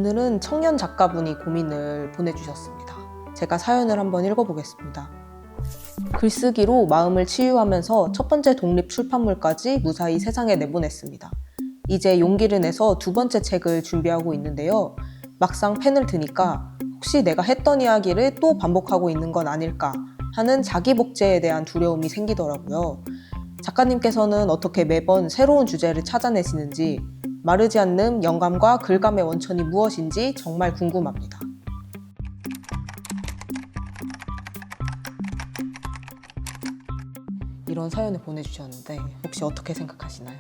오늘은 청년 작가분이 고민을 보내주셨습니다. 제가 사연을 한번 읽어보겠습니다. 글쓰기로 마음을 치유하면서 첫 번째 독립 출판물까지 무사히 세상에 내보냈습니다. 이제 용기를 내서 두 번째 책을 준비하고 있는데요. 막상 펜을 드니까 혹시 내가 했던 이야기를 또 반복하고 있는 건 아닐까 하는 자기 복제에 대한 두려움이 생기더라고요. 작가님께서는 어떻게 매번 새로운 주제를 찾아내시는지, 마르지 않는 영감과 글감의 원천이 무엇인지 정말 궁금합니다. 이런 사연을 보내주셨는데 혹시 어떻게 생각하시나요?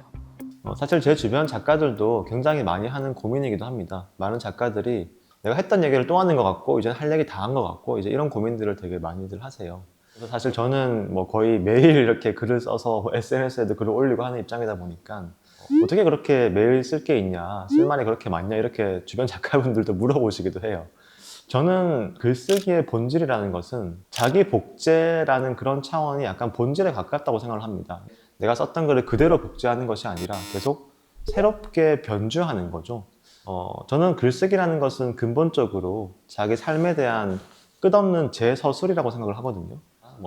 사실 제 주변 작가들도 굉장히 많이 하는 고민이기도 합니다. 많은 작가들이 내가 했던 얘기를 또 하는 것 같고 이제 할 얘기 다 한 것 같고 이제 이런 고민들을 되게 많이들 하세요. 그래서 사실 저는 거의 매일 이렇게 글을 써서 SNS에도 글을 올리고 하는 입장이다 보니까 어떻게 그렇게 매일 쓸 게 있냐, 쓸만이 그렇게 많냐 이렇게 주변 작가분들도 물어보시기도 해요. 저는 글쓰기의 본질이라는 것은 자기 복제라는 그런 차원이 약간 본질에 가깝다고 생각을 합니다. 내가 썼던 글을 그대로 복제하는 것이 아니라 계속 새롭게 변주하는 거죠. 저는 글쓰기라는 것은 근본적으로 자기 삶에 대한 끝없는 재서술이라고 생각을 하거든요.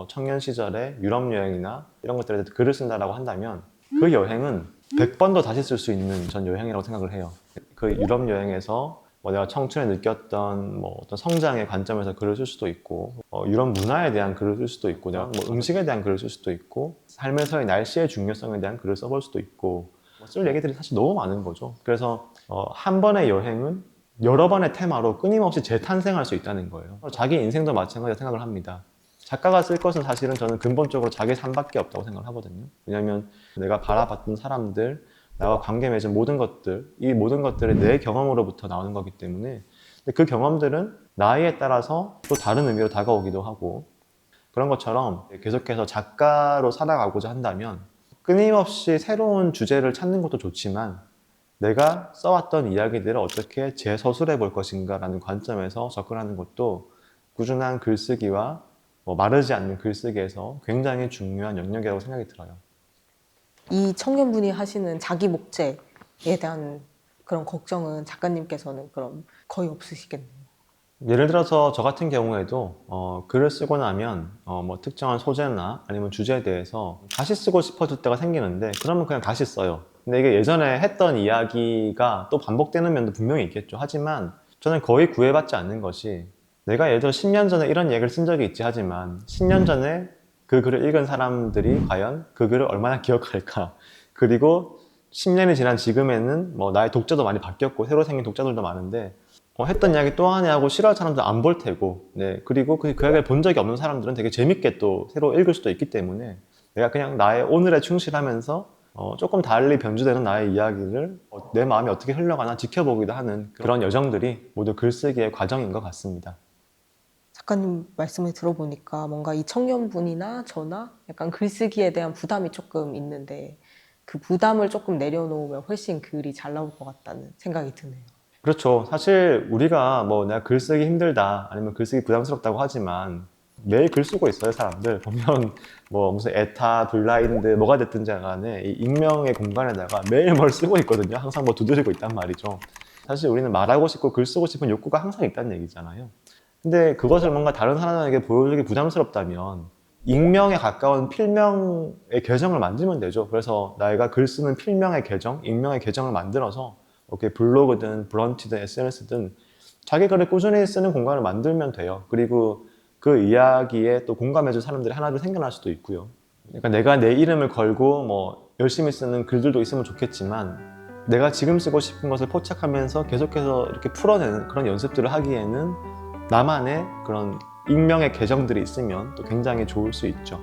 청년 시절에 유럽 여행이나 이런 것들에 대해서 글을 쓴다라고 한다면 그 여행은 100번도 다시 쓸 수 있는 전 여행이라고 생각을 해요. 그 유럽 여행에서 내가 청춘에 느꼈던 어떤 성장의 관점에서 글을 쓸 수도 있고, 유럽 문화에 대한 글을 쓸 수도 있고, 내가 음식에 대한 글을 쓸 수도 있고, 삶에서의 날씨의 중요성에 대한 글을 써볼 수도 있고, 쓸 얘기들이 사실 너무 많은 거죠. 그래서 한 번의 여행은 여러 번의 테마로 끊임없이 재탄생할 수 있다는 거예요. 자기 인생도 마찬가지로 생각을 합니다. 작가가 쓸 것은 사실은 저는 근본적으로 자기 삶밖에 없다고 생각을 하거든요. 왜냐하면 내가 바라봤던 사람들, 나와 관계 맺은 모든 것들, 이 모든 것들이 내 경험으로부터 나오는 거기 때문에 그 경험들은 나이에 따라서 또 다른 의미로 다가오기도 하고, 그런 것처럼 계속해서 작가로 살아가고자 한다면 끊임없이 새로운 주제를 찾는 것도 좋지만 내가 써왔던 이야기들을 어떻게 재서술해 볼 것인가 라는 관점에서 접근하는 것도 꾸준한 글쓰기와 마르지 않는 글쓰기에서 굉장히 중요한 영역이라고 생각이 들어요. 이 청년분이 하시는 자기 복제에 대한 그런 걱정은 작가님께서는 그럼 거의 없으시겠네요. 예를 들어서 저 같은 경우에도 글을 쓰고 나면 특정한 소재나 아니면 주제에 대해서 다시 쓰고 싶어질 때가 생기는데 그러면 그냥 다시 써요. 근데 이게 예전에 했던 이야기가 또 반복되는 면도 분명히 있겠죠. 하지만 저는 거의 구애받지 않는 것이, 내가 예를 들어 10년 전에 이런 얘기를 쓴 적이 있지 하지만 10년 전에 그 글을 읽은 사람들이 과연 그 글을 얼마나 기억할까, 그리고 10년이 지난 지금에는 나의 독자도 많이 바뀌었고 새로 생긴 독자들도 많은데 했던 이야기 또 하네 하고 싫어할 사람도 안 볼 테고, 네, 그리고 그 이야기를 본 적이 없는 사람들은 되게 재밌게 또 새로 읽을 수도 있기 때문에 내가 그냥 나의 오늘에 충실하면서 조금 달리 변주되는 나의 이야기를 내 마음이 어떻게 흘러가나 지켜보기도 하는 그런 여정들이 모두 글쓰기의 과정인 것 같습니다. 작가님 말씀을 들어보니까 뭔가 이 청년분이나 저나 약간 글쓰기에 대한 부담이 조금 있는데 그 부담을 조금 내려놓으면 훨씬 글이 잘 나올 것 같다는 생각이 드네요. 그렇죠. 사실 우리가 내가 글쓰기 힘들다 아니면 글쓰기 부담스럽다고 하지만 매일 글 쓰고 있어요. 사람들 보면 무슨 에타, 블라인드 뭐가 됐든지 간에 이 익명의 공간에다가 매일 뭘 쓰고 있거든요. 항상 두드리고 있단 말이죠. 사실 우리는 말하고 싶고 글 쓰고 싶은 욕구가 항상 있다는 얘기잖아요. 근데 그것을 뭔가 다른 사람에게 보여주기 부담스럽다면 익명에 가까운 필명의 계정을 만들면 되죠. 그래서 내가 글 쓰는 필명의 계정, 익명의 계정을 만들어서 이렇게 블로그든 브런치든 SNS든 자기 글을 꾸준히 쓰는 공간을 만들면 돼요. 그리고 그 이야기에 또 공감해줄 사람들이 하나둘 생겨날 수도 있고요. 그러니까 내가 내 이름을 걸고 열심히 쓰는 글들도 있으면 좋겠지만 내가 지금 쓰고 싶은 것을 포착하면서 계속해서 이렇게 풀어내는 그런 연습들을 하기에는 나만의 그런 익명의 계정들이 있으면 또 굉장히 좋을 수 있죠.